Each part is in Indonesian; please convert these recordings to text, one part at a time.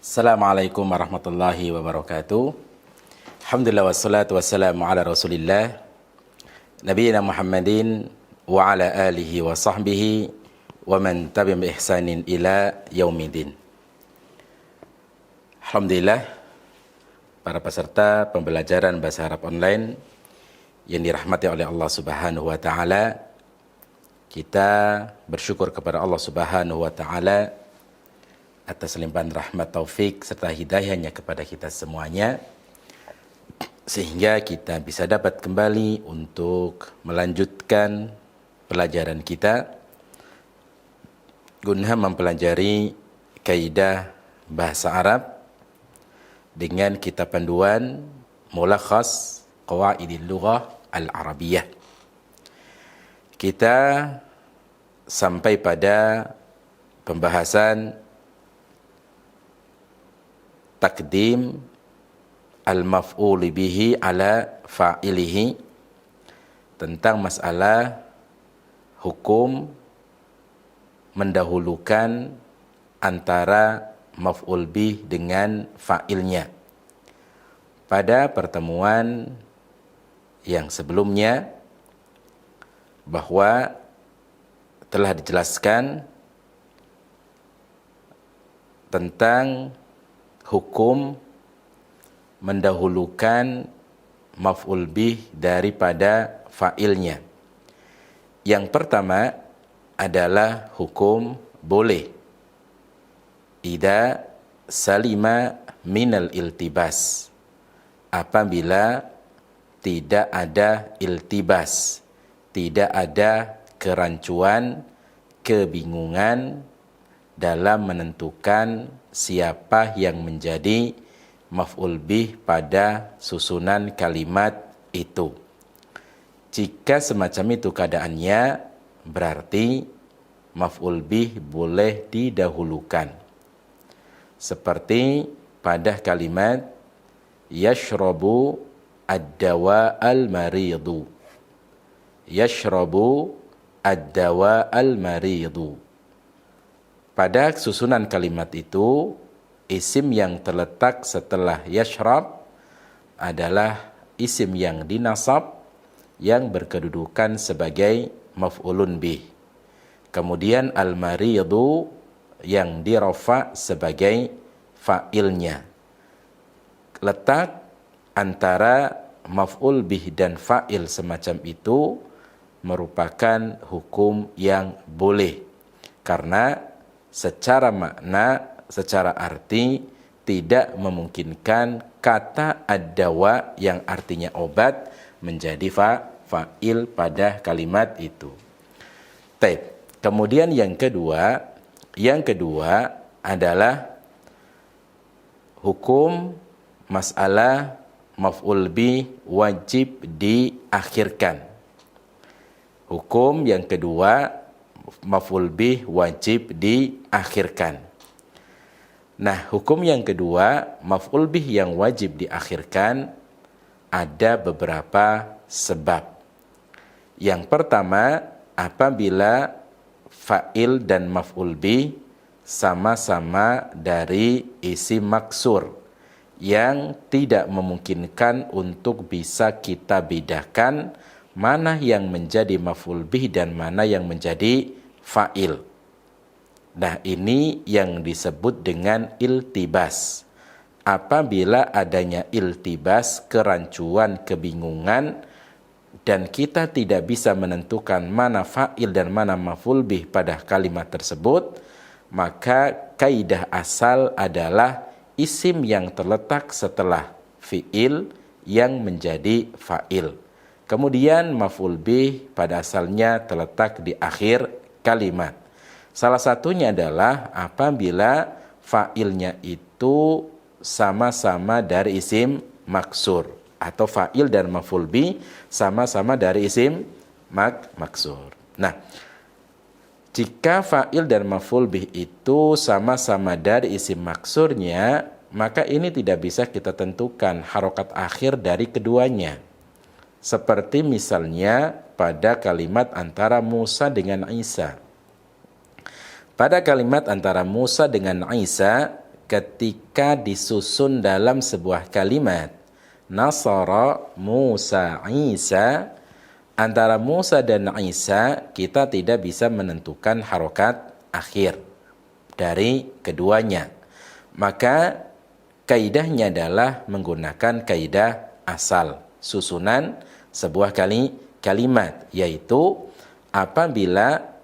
Assalamualaikum warahmatullahi wabarakatuh. Alhamdulillah wassalatu wassalamu ala Rasulillah nabiyina Muhammadin wa ala alihi wa sahbihi wa man tabi'ahum bi ihsanin ila yaumidin. Alhamdulillah, para peserta pembelajaran bahasa Arab online yang dirahmati oleh Allah Subhanahu wa taala, kita bersyukur kepada Allah Subhanahu wa taala atas limpahan rahmat taufik serta hidayahnya kepada kita semuanya, sehingga kita bisa dapat kembali untuk melanjutkan pelajaran kita guna mempelajari kaidah bahasa Arab dengan kitab panduan Mulakhas Qawaidil Lughah Al-Arabiyyah. Kita sampai pada pembahasan takdim al-maf'ul bihi ala fa'ilihi, tentang masalah hukum mendahulukan antara maf'ul bih dengan fa'ilnya. Pada pertemuan yang sebelumnya bahwa telah dijelaskan tentang hukum mendahulukan maf'ul bih daripada fa'ilnya. Yang pertama adalah hukum boleh idza salima minal iltibas, apabila tidak ada iltibas, tidak ada kerancuan, kebingungan dalam menentukan siapa yang menjadi maf'ul bih pada susunan kalimat itu. Jika semacam itu keadaannya, berarti maf'ul bih boleh didahulukan. Seperti pada kalimat yashrabu ad-dawa al-maridu. Yashrabu ad-dawa al-maridu. Pada susunan kalimat itu, isim yang terletak setelah yashrab adalah isim yang dinasab yang berkedudukan sebagai maf'ulun bih. Kemudian al-maridu yang dirafa sebagai fa'ilnya. Letak antara maf'ul bih dan fa'il semacam itu merupakan hukum yang boleh, karena secara makna, secara arti tidak memungkinkan kata ad-dawa yang artinya obat menjadi fa'il pada kalimat itu. Taib. Kemudian yang kedua adalah hukum masalah maf'ul bih wajib diakhirkan. Hukum yang kedua, maf'ul bih wajib diakhirkan. Nah, hukum yang kedua, maf'ul bih yang wajib diakhirkan, ada beberapa sebab. Yang pertama, apabila fa'il dan maf'ul bih sama-sama dari isim maksur yang tidak memungkinkan untuk bisa kita bedakan mana yang menjadi maf'ul bih dan mana yang menjadi fa'il. Nah, ini yang disebut dengan iltibas. Apabila adanya iltibas, kerancuan, kebingungan, dan kita tidak bisa menentukan mana fa'il dan mana maf'ul bih pada kalimat tersebut, maka kaidah asal adalah isim yang terletak setelah fi'il yang menjadi fa'il. Kemudian maf'ul bih pada asalnya terletak di akhir kalimat. Salah satunya adalah apabila fa'ilnya itu sama-sama dari isim maksur, atau fa'il dan maf'ul bih sama-sama dari isim maksur. Nah, jika fa'il dan maf'ul bih itu sama-sama dari isim maksurnya, maka ini tidak bisa kita tentukan harokat akhir dari keduanya. Seperti misalnya pada kalimat antara Musa dengan Isa. Pada kalimat antara Musa dengan Isa, ketika disusun dalam sebuah kalimat Nasara Musa Isa, antara Musa dan Isa kita tidak bisa menentukan harokat akhir dari keduanya. Maka kaidahnya adalah menggunakan kaidah asal susunan sebuah kalimat, yaitu apabila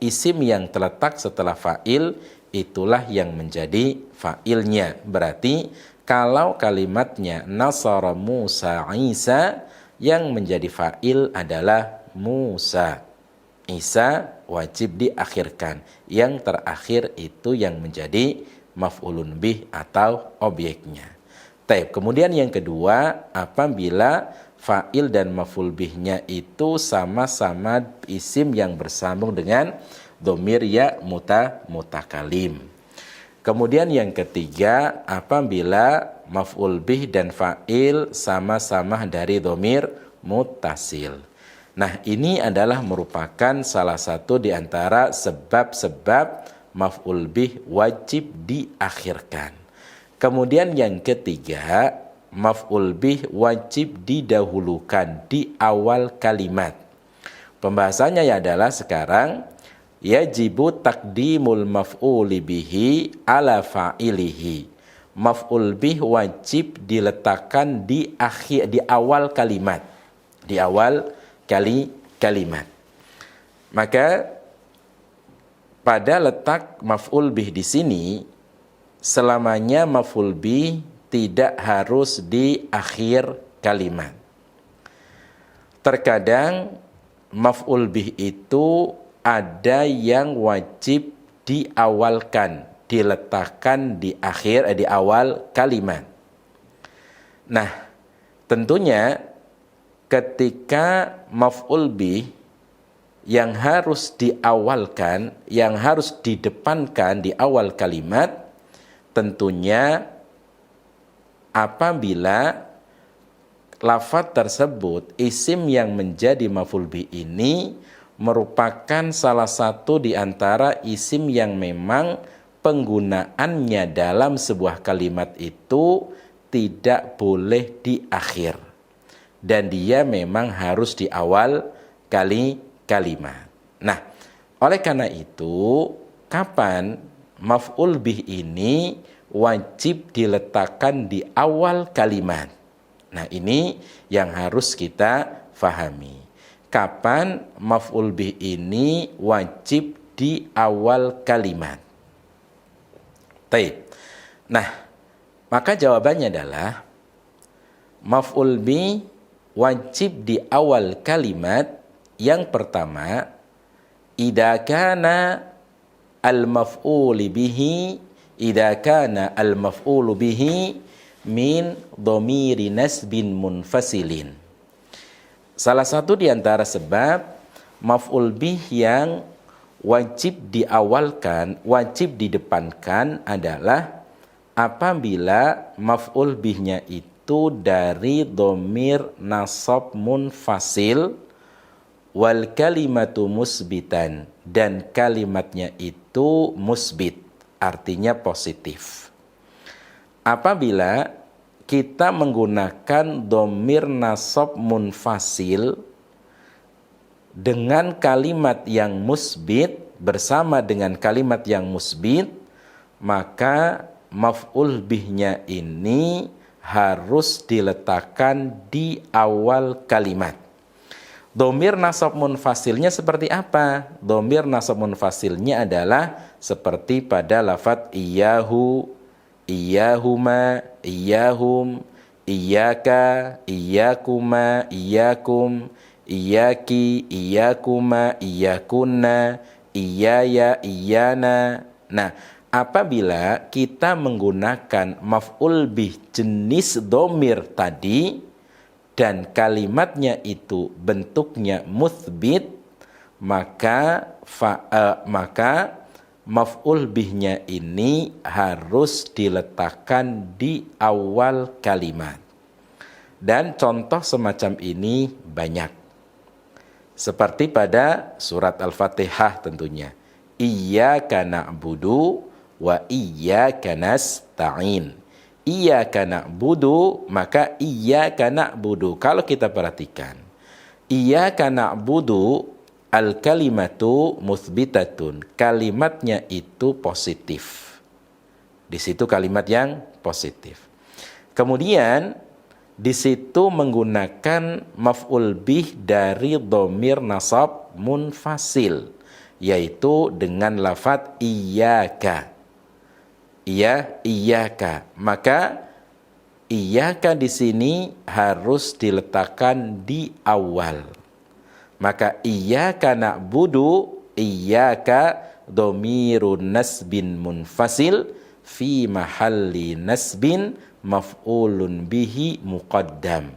isim yang terletak setelah fa'il itulah yang menjadi fa'ilnya. Berarti kalau kalimatnya Nasara Musa Isa, yang menjadi fa'il adalah Musa. Isa wajib diakhirkan. Yang terakhir itu yang menjadi maf'ulun bih atau objeknya. Kemudian yang kedua, apabila fa'il dan maf'ul bihnya itu sama-sama isim yang bersambung dengan dhamir ya mutakalim. Kemudian yang ketiga, apabila maf'ul bih dan fa'il sama-sama dari dhamir muttasil. Nah, ini adalah merupakan salah satu di antara sebab-sebab maf'ul bih wajib diakhirkan. Kemudian yang ketiga, maf'ul bih wajib didahulukan di awal kalimat. Pembahasannya adalah sekarang yajibu taqdimul maf'uli bihi ala fa'ilihi. Maf'ul bih wajib diletakkan di awal kalimat. Di awal kalimat. Maka pada letak maf'ul bih di sini selamanya maf'ul bih tidak harus di akhir kalimat. Terkadang maf'ul bih itu ada yang wajib diawalkan, diletakkan di awal kalimat. Nah, tentunya ketika maf'ul bih yang harus diawalkan, yang harus didepankan di awal kalimat, tentunya apabila lafaz tersebut, isim yang menjadi maf'ul bih ini merupakan salah satu di antara isim yang memang penggunaannya dalam sebuah kalimat itu tidak boleh di akhir, dan dia memang harus di awal kalimat. Nah, oleh karena itu, kapan maf'ul bih ini wajib diletakkan di awal kalimat? Nah, ini yang harus kita fahami. Kapan maf'ul bih ini wajib di awal kalimat? Nah, maka jawabannya adalah maf'ul bih wajib di awal kalimat. Yang pertama, idza kana al-maf'ul bihi min dhamiri nasbin munfasilin. Salah satu di antara sebab maf'ul bih yang wajib diawalkan, wajib didepankan adalah apabila maf'ul bihnya itu dari dhamir nasab munfasil wal kalimatu musbitan, dan kalimatnya itu musbit, artinya positif. Apabila kita menggunakan dhamir nasab munfasil dengan kalimat yang musbit, bersama dengan kalimat yang musbit, maka maf'ul bihnya ini harus diletakkan di awal kalimat. Dhamir nasab munfasilnya seperti apa? Dhamir nasab munfasilnya adalah seperti pada lafadz iyyahu, iyyahuma, iyyahum, iyyaka, iyyakuma, iyyakum, iyyaki, iyyakuma, iyyakunna, iyyaya, iyyana. Nah, apabila kita menggunakan maf'ul bih jenis dhamir tadi dan kalimatnya itu bentuknya mutsbit, maka maf'ul bihnya ini harus diletakkan di awal kalimat. Dan contoh semacam ini banyak. Seperti pada surat Al-Fatihah tentunya. Iyyaka na'budu wa iyyaka nasta'in. Iyyaka na'budu, maka iyyaka na'budu. Kalau kita perhatikan, iyyaka na'budu al-kalimatu muthbitatun. Kalimatnya itu positif. Di situ kalimat yang positif. Kemudian di situ menggunakan maf'ul bih dari dhamir nasab munfasil, yaitu dengan lafadz iyyaka. Iyyaka. Maka iyyaka di sini harus diletakkan di awal. Maka iyyaka na'budu, iyyaka dhamirun nasbin munfasil fi mahalli nasbin maf'ulun bihi muqaddam.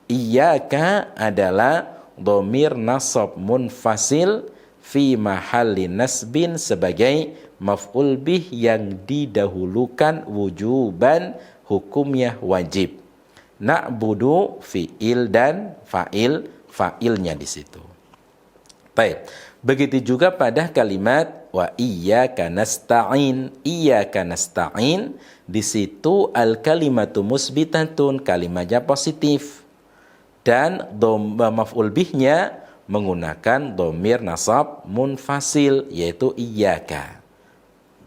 Iyyaka adalah dhamir nasab munfasil fi mahalli nasbin sebagai maf'ul bih yang didahulukan wujuban, hukumnya wajib. Na'budu fi'il dan fa'ilnya di situ. Baik. Begitu juga pada kalimat wa iyyaka nasta'in. Iyyaka nasta'in, di situ al kalimatu musbitatun, kalimatnya positif. Dan maf'ul bihnya menggunakan dhamir nasab munfasil, yaitu iyyaka.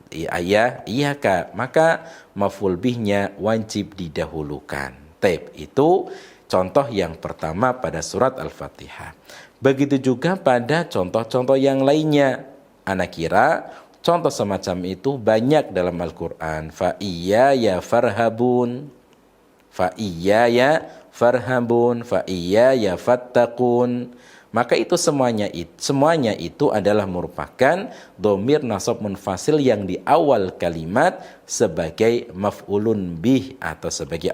Iyyaka, maka maf'ul bihnya wajib didahulukan. Taib, itu contoh yang pertama pada surat Al-Fatihah. Begitu juga pada contoh-contoh yang lainnya. Ana kira contoh semacam itu banyak dalam Al-Quran. Fa iyaya farhabun, fa iyaya farhabun, fa iyaya fattaqun. Maka itu semuanya itu adalah merupakan dhamir nasab munfasil yang di awal kalimat sebagai maf'ulun bih atau sebagai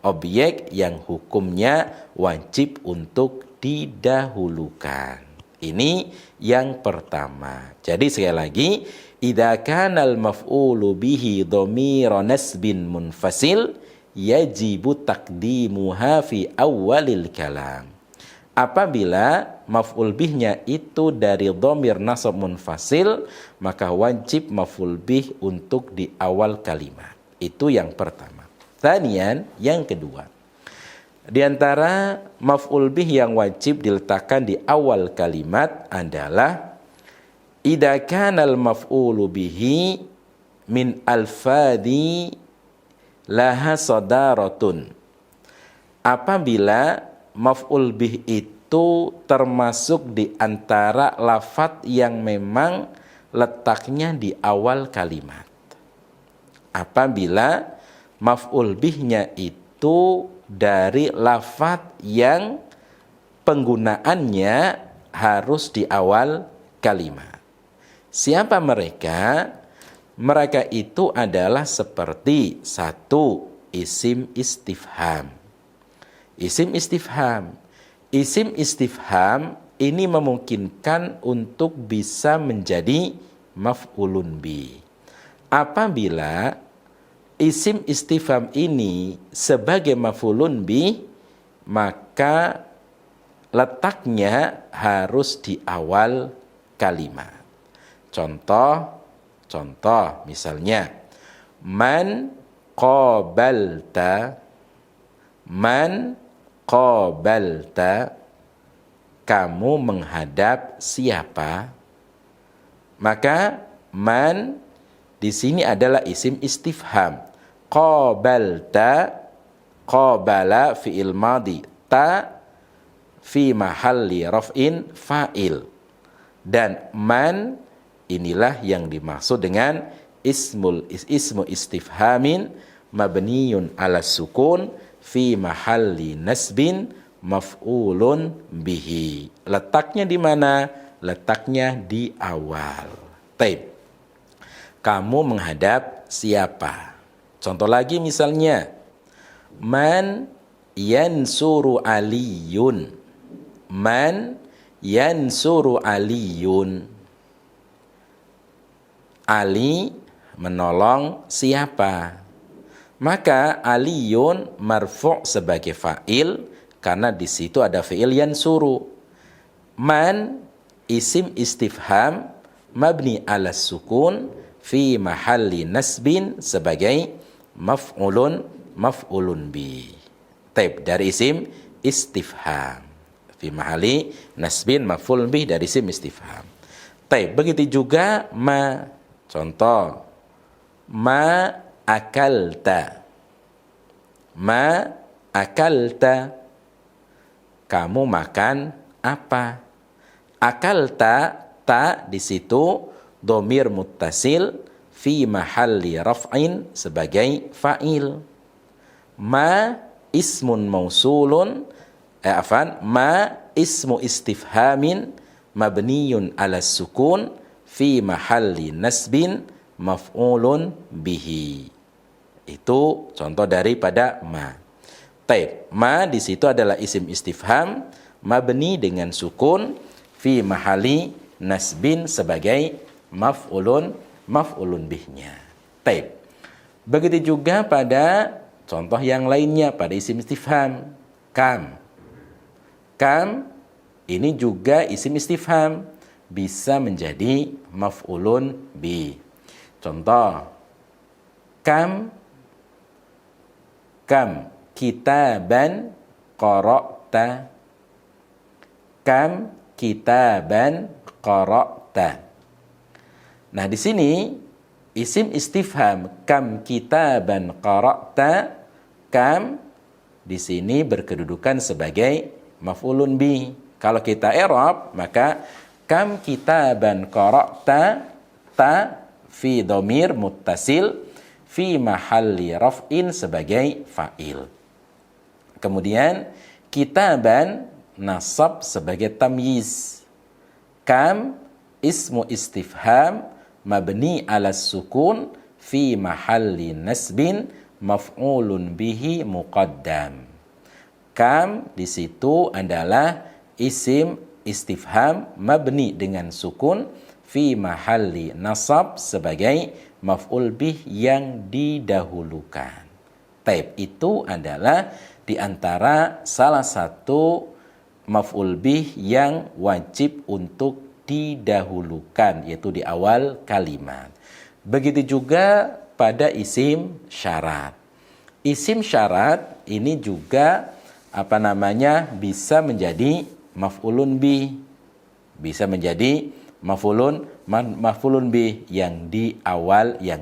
objek yang hukumnya wajib untuk didahulukan. Ini yang pertama. Jadi sekali lagi, idza kana al-maf'ulu bihi dhamira nasbin munfasil yajibu taqdimuha fi awalil kalam. Apabila maf'ul bihnya itu dari dhamir nasab munfasil, maka wajib maf'ul bih untuk di awal kalimat. Itu yang pertama. Tsaniyan, yang kedua. Di antara maf'ul bih yang wajib diletakkan di awal kalimat adalah idza kana al-maf'ulu bihi min alfadhi laha sadaratun. Apabila maf'ul bih itu termasuk di antara lafadz yang memang letaknya di awal kalimat. Apabila maf'ul bihnya itu dari lafadz yang penggunaannya harus di awal kalimat. Siapa mereka? Mereka itu adalah seperti satu, isim istifham. Isim istifham. Isim istifham ini memungkinkan untuk bisa menjadi maf'ulun bih. Apabila isim istifham ini sebagai maf'ulun bih, maka letaknya harus di awal kalimat. Contoh misalnya, man qabalta, kamu menghadap siapa? Maka man di sini adalah isim istifham. Qabalta, qabala fi'il madhi, ta fi mahalli raf'in fa'il. Dan man inilah yang dimaksud dengan ismu istifhamin mabniyun ala sukun fi mahalli nasbin maf'ulun bihi. Letaknya di mana? Letaknya di awal. Taib. Kamu menghadap siapa? Contoh lagi misalnya, man yansuru aliyun. Man yansuru aliyun. Ali menolong siapa? Maka aliyun marfu' sebagai fa'il karena di situ ada fi'il yansuru. Man isim istifham mabni ala sukun fi mahalli nasbin sebagai maf'ulun bi. Taib, dari isim istifham. Fi mahalli nasbin maf'ulun bi dari isim istifham. Taib, begitu juga ma. Contoh, ma akalta. Ma akalta. Kamu makan apa? Akalta, ta di situ dhamir muttasil fi mahalli raf'in sebagai fa'il. Ma ismun mausulun ma ismu istifhamin mabniyun ala sukun fi mahalli nasbin maf'ulun bihi. Itu contoh daripada ma. Taib, ma di situ adalah isim istifham mabni dengan sukun fi mahali nasbin sebagai maf'ulun bihnya. Taib. Begitu juga pada contoh yang lainnya pada isim istifham. Kam. Kam ini juga isim istifham bisa menjadi maf'ulun bi. Contoh, kam kitaban qara'ta. Kam kitaban qara'ta. Nah, di sini isim istifham kam kitaban qara'ta, kam di sini berkedudukan sebagai maf'ulun bi. Kalau kita i'rab maka kam kitaban qara'ta, ta fi dhamir muttasil fi mahalli raf'in sebagai fa'il. Kemudian kitaban nasab sebagai tamyiz. Kam ismu istifham mabni ala sukun fi mahalli nasbin maf'ulun bihi muqaddam. Kam di situ adalah isim istifham mabni dengan sukun fi mahalli nasab sebagai maf'ul bih yang didahulukan. Taib, itu adalah di antara salah satu maf'ul bih yang wajib untuk didahulukan, yaitu di awal kalimat. Begitu juga pada isim syarat. Isim syarat ini juga bisa menjadi maf'ulun bih. Bisa menjadi maf'ulun bih yang diawalkan.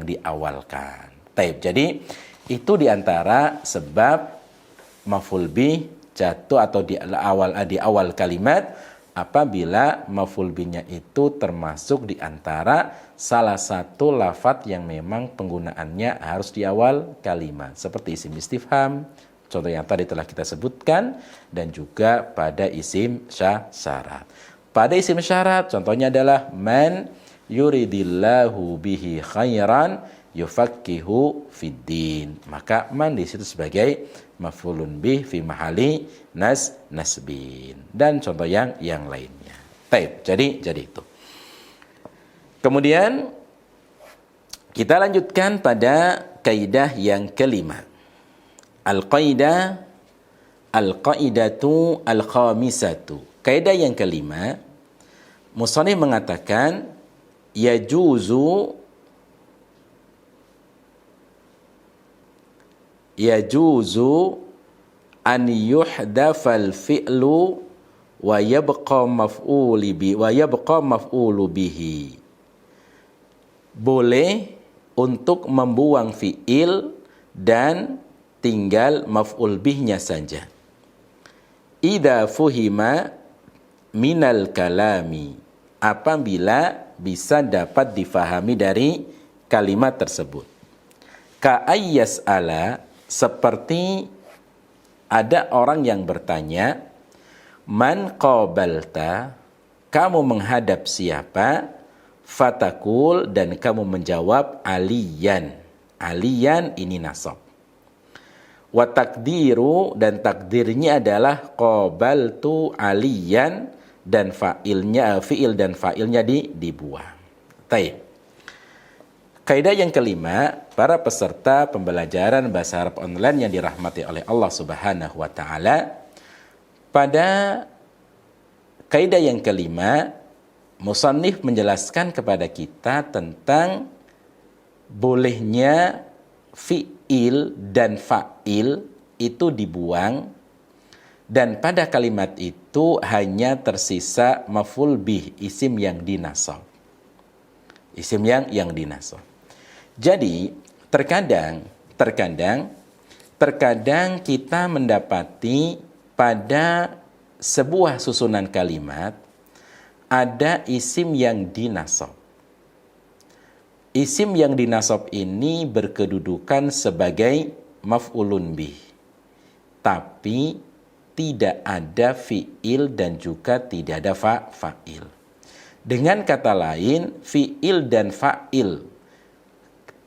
Taib. Jadi itu di antara sebab maf'ul bih jatuh atau di awal kalimat apabila maf'ul bihnya itu termasuk di antara salah satu lafadz yang memang penggunaannya harus di awal kalimat, seperti isim istifham, contoh yang tadi telah kita sebutkan, dan juga pada isim syarat. Pada isim syarat contohnya adalah man yuridillahu bihi khairan yufaqqihu fiddin. Maka man di situ sebagai maf'ulun bih fi mahali nasbin, dan contoh yang lainnya. Baik, jadi itu. Kemudian kita lanjutkan pada kaidah yang kelima. Al-qaidatu al-khamisatu. Kaidah yang kelima, musannif mengatakan yajuzu an yuhdafal fi'lu wa yabqa maf'ulu bihi. Boleh untuk membuang fi'il dan tinggal maf'ul bihnya saja. Idza fuhima minal kalami, apabila bisa dapat difahami dari kalimat tersebut. Ka ayyas ala, seperti ada orang yang bertanya, man qabalta, kamu menghadap siapa? Fatakul, dan kamu menjawab aliyan. Aliyan ini nasab. Wa takdiru, dan takdirnya adalah qabaltu aliyan, dan fi'il dan fa'ilnya dibuang. Taib. Kaidah yang kelima, para peserta pembelajaran bahasa Arab online yang dirahmati oleh Allah Subhanahu wa taala, pada kaidah yang kelima, musannif menjelaskan kepada kita tentang bolehnya fi'il dan fa'il itu dibuang, dan pada kalimat itu hanya tersisa maf'ul bih, isim yang dinasab. Isim yang dinasab. Jadi terkadang kita mendapati pada sebuah susunan kalimat ada isim yang dinasab. Isim yang dinasab ini berkedudukan sebagai maf'ulun bih, tapi tidak ada fi'il dan juga tidak ada fa'il. Dengan kata lain, fi'il dan fa'il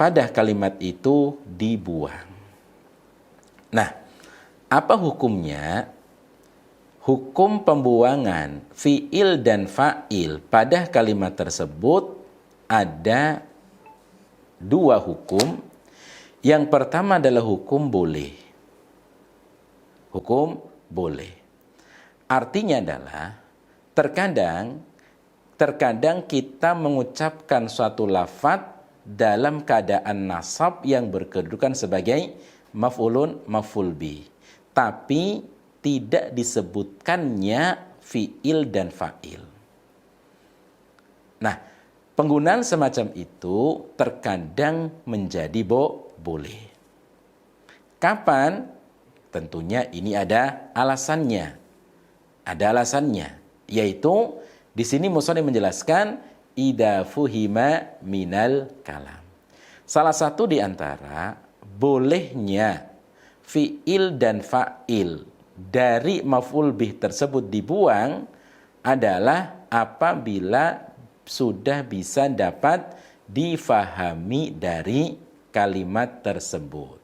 pada kalimat itu dibuang. Nah, apa hukumnya? Hukum pembuangan fi'il dan fa'il pada kalimat tersebut ada dua hukum. Yang pertama adalah hukum boleh. Hukum boleh. Artinya adalah terkadang kita mengucapkan suatu lafadz dalam keadaan nasab yang berkedudukan sebagai maf'ul bih, tapi tidak disebutkannya fi'il dan fa'il. Nah, penggunaan semacam itu terkadang menjadi boleh. Kapan? Tentunya ini ada alasannya. Ada alasannya, yaitu di sini musannif menjelaskan idza fuhima minal kalam. Salah satu di antara bolehnya fi'il dan fa'il dari maf'ul bih tersebut dibuang adalah apabila sudah bisa dapat difahami dari kalimat tersebut.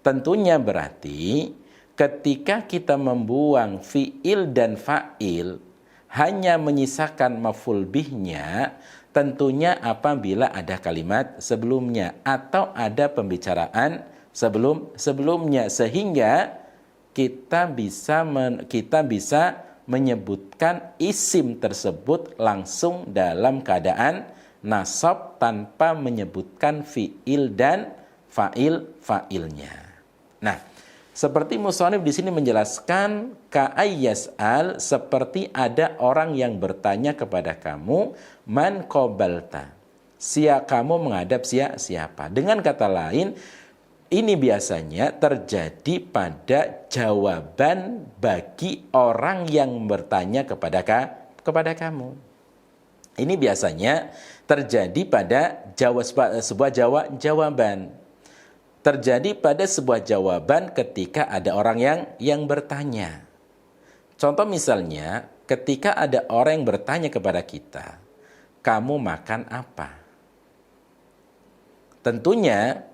Tentunya berarti ketika kita membuang fi'il dan fa'il hanya menyisakan maf'ul bihnya, tentunya apabila ada kalimat sebelumnya atau ada pembicaraan sebelumnya, sehingga kita bisa menyebutkan isim tersebut langsung dalam keadaan nasab tanpa menyebutkan fi'il dan fa'ilnya. Nah, seperti musannif di sini menjelaskan ka'ayyas'al, seperti ada orang yang bertanya kepada kamu, man qabalta, kamu menghadap siapa. Dengan kata lain, ini biasanya terjadi pada jawaban bagi orang yang bertanya kepada kamu. Ini biasanya terjadi pada sebuah jawaban. Terjadi pada sebuah jawaban ketika ada orang yang bertanya. Contoh misalnya, ketika ada orang yang bertanya kepada kita, kamu makan apa? Tentunya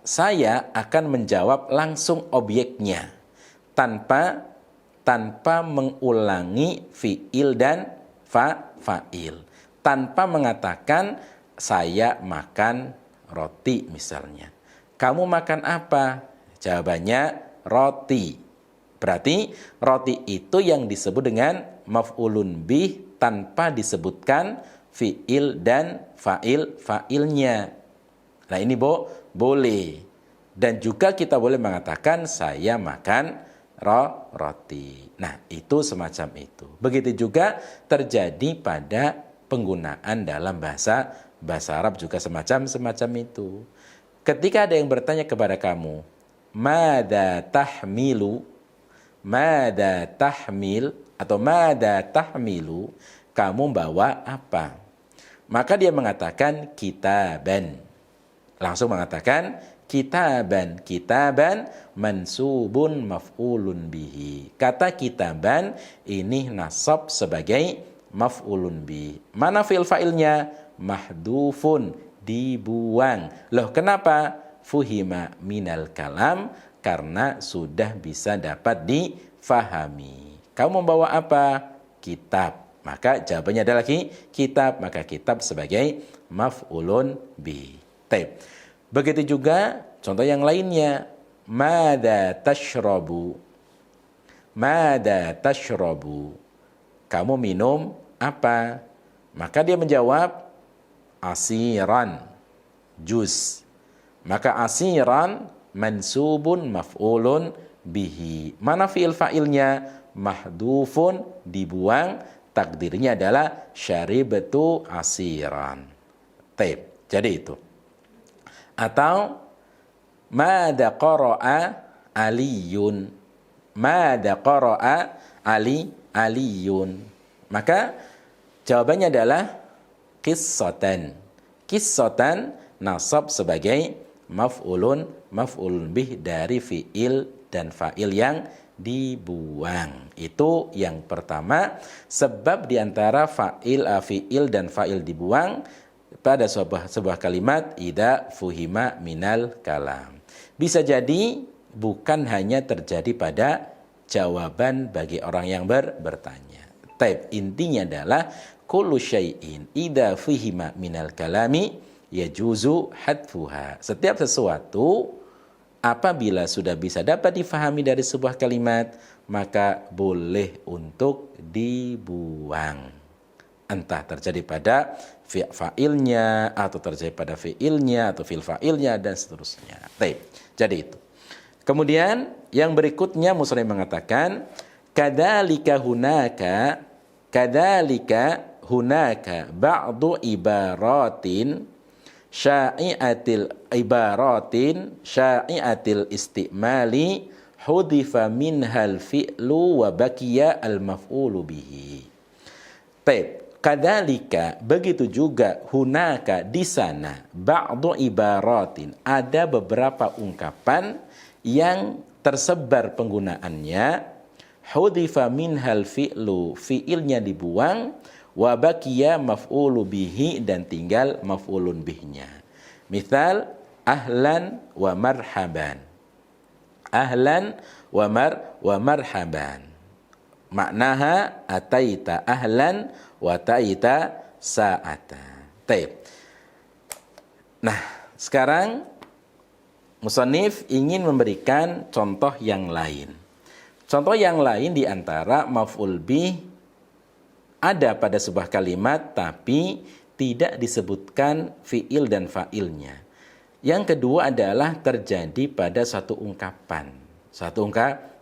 saya akan menjawab langsung objeknya tanpa mengulangi fi'il dan fa'il, tanpa mengatakan saya makan roti misalnya. Kamu makan apa? Jawabannya roti. Berarti roti itu yang disebut dengan maf'ulun bih tanpa disebutkan fi'il dan fa'ilnya. Nah, ini boleh. Dan juga kita boleh mengatakan saya makan roti. Nah, itu semacam itu. Begitu juga terjadi pada penggunaan dalam bahasa Arab juga semacam itu. Ketika ada yang bertanya kepada kamu, mada tahmil atau mada tahmilu, kamu bawa apa? Maka dia mengatakan kitaban. Langsung mengatakan kitaban mansubun maf'ulun bihi. Kata kitaban ini nasab sebagai maf'ulun bihi. Mana fi'il fa'ilnya? Mahdufun, dibuang. Loh, kenapa? Fuhima minal kalam, karena sudah bisa dapat difahami. Kamu membawa apa? Kitab. Maka jawabannya adalah kitab. Maka kitab sebagai maf'ulun bihi. Taib. Begitu juga contoh yang lainnya, mada tashrabu, kamu minum apa? Maka dia menjawab asiran. juz. Maka asiran mansubun maf'ulun bihi. Mana fi'il fa'ilnya? Mahdufun, dibuang, takdirnya adalah syaribtu asiran. Taib. Jadi itu. Atau mada qara'a aliyun. Mada qara'a aliyun. Maka jawabannya adalah qissatan. Qissatan nasab sebagai maf'ulun bih dari fi'il dan fa'il yang dibuang. Itu yang pertama, sebab diantara fi'il dan fa'il dibuang pada sebuah kalimat idza fuhima minal kalam. Bisa jadi bukan hanya terjadi pada jawaban bagi orang yang bertanya. Taib, intinya adalah kullu syai'in idza fuhima minal kalami yajuzu hadfuha. Setiap sesuatu apabila sudah bisa dapat difahami dari sebuah kalimat, maka boleh untuk dibuang. Entah terjadi pada fa'ilnya, atau terjadi pada fi'ilnya, atau fi'il fa'ilnya, dan seterusnya. Baik, jadi itu. Kemudian yang berikutnya musannif mengatakan, kadzalika hunaka ba'du ibaratin sya'i'atil istimali hudifa minhal fi'lu wa baqiya al maf'ulu bihi. Baik, kadzalika begitu juga hunaka di sana ba'du ibaratin ada beberapa ungkapan yang tersebar penggunaannya hudifa minhal fi'lu fi'ilnya dibuang wa baqiya maf'ulu bihi dan tinggal maf'ulun bihnya. Misal ahlan wa marhaban. Ahlan wa marhaban. Maknaha ataita ahlan wa taita sa'ata. Taib. Nah, sekarang musannif ingin memberikan contoh yang lain. Contoh yang lain di antara maf'ul bih ada pada sebuah kalimat tapi tidak disebutkan fi'il dan fa'ilnya. Yang kedua adalah terjadi pada satu ungkapan.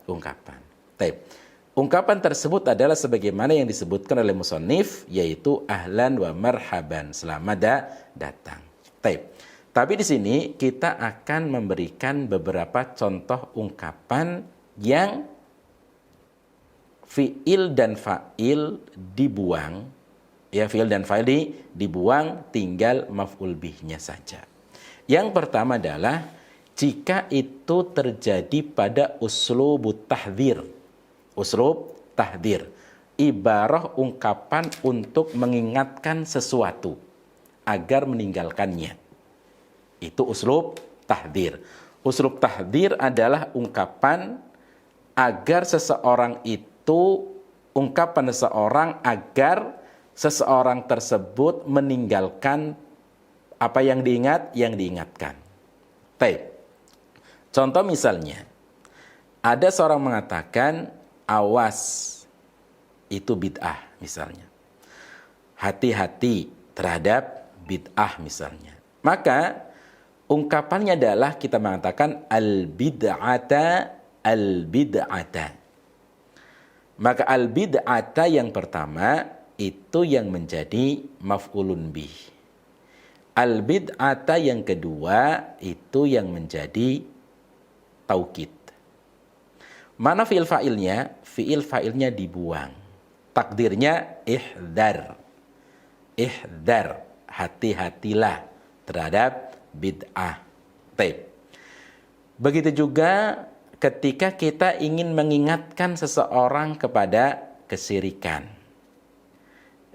Ungkapan. Taib. Ungkapan tersebut adalah sebagaimana yang disebutkan oleh musannif, yaitu ahlan wa marhaban, selamat datang. Taib. Tapi di sini kita akan memberikan beberapa contoh ungkapan yang fi'il dan fa'il dibuang, ya, fi'il dan fa'il dibuang, tinggal maf'ul bihnya saja. Yang pertama adalah jika itu terjadi pada uslub tahdhir. Uslub tahdhir, ibarah ungkapan untuk mengingatkan sesuatu agar meninggalkannya. Itu uslub tahdhir. Uslub tahdhir adalah ungkapan agar seseorang ungkapan seseorang agar seseorang tersebut meninggalkan apa yang diingatkan. Baik. Contoh misalnya, ada seorang mengatakan awas itu bid'ah misalnya. Hati-hati terhadap bid'ah misalnya. Maka ungkapannya adalah kita mengatakan al-bid'ata. Maka al-bid'ata yang pertama itu yang menjadi maf'ulun bih. Al-bid'ata yang kedua itu yang menjadi taukid. Mana fi'il fa'ilnya? Fi'il fa'ilnya dibuang. Takdirnya ihdar. Ihdar, hati-hatilah terhadap bid'ah. Baik. Begitu juga ketika kita ingin mengingatkan seseorang kepada kesyirikan.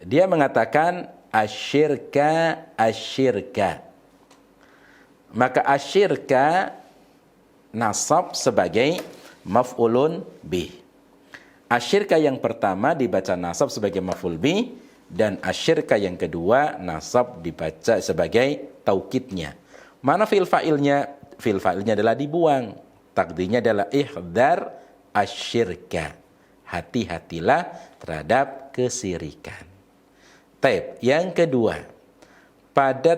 Dia mengatakan asyirka. Maka asyirka nasab sebagai maf'ulun bih. Asyirka yang pertama dibaca nasab sebagai maf'ul bih, dan asyirka yang kedua nasab dibaca sebagai taukidnya. Mana fi'il fa'ilnya? Fi'il fa'ilnya adalah dibuang. Takdirnya adalah ihdar asyirka. Hati-hatilah terhadap kesyirikan. Taib. Yang kedua,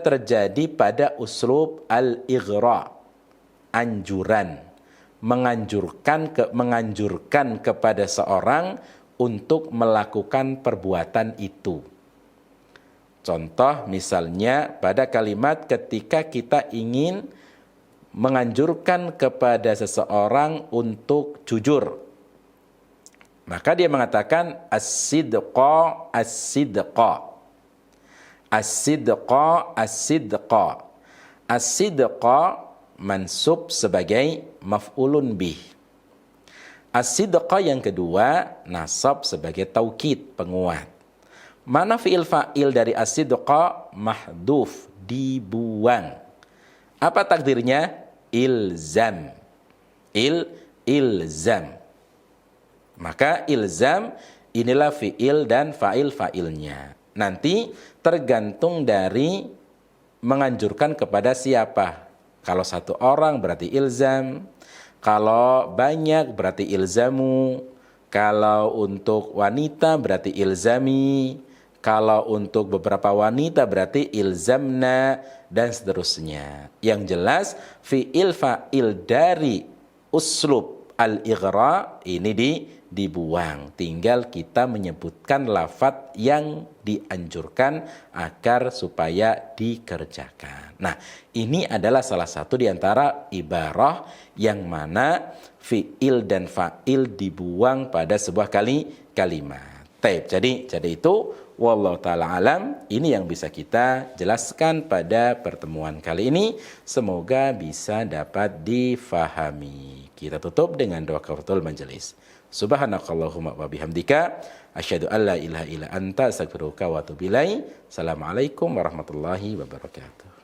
terjadi pada uslub al-ighra, anjuran, menganjurkan kepada seorang untuk melakukan perbuatan itu. Contoh misalnya pada kalimat ketika kita ingin menganjurkan kepada seseorang untuk jujur, maka dia mengatakan as-sidqa, as-sidqa. As-sidqa, as-sidqa. As-sidqa mansub sebagai maf'ulun bih. As-sidqa yang kedua nasab sebagai taukid, penguat. Mana fi'il fa'il dari as-sidqa? Mahduf, dibuang. Apa takdirnya? Ilzam. Ilzam. Maka ilzam inilah fi'il dan fa'il-fa'ilnya. Nanti tergantung dari menganjurkan kepada siapa. Kalau satu orang berarti ilzam, kalau banyak berarti ilzamu, kalau untuk wanita berarti ilzami, kalau untuk beberapa wanita berarti ilzamna, dan seterusnya. Yang jelas fi'il fa'il dari uslub al-ighra ini dibuang. Tinggal kita menyebutkan lafadz yang dianjurkan agar supaya dikerjakan. Nah, ini adalah salah satu di antara ibarah yang mana fi'il dan fa'il dibuang pada sebuah kalimat. Taib. Jadi itu wallahu taala alam, ini yang bisa kita jelaskan pada pertemuan kali ini. Semoga bisa dapat difahami. Kita tutup dengan doa kafaratul majelis. Subhanakallahumma wa bihamdika asyhadu an la ilaha illa anta astaghfiruka wa atubu ilaik. Assalamualaikum warahmatullahi wabarakatuh.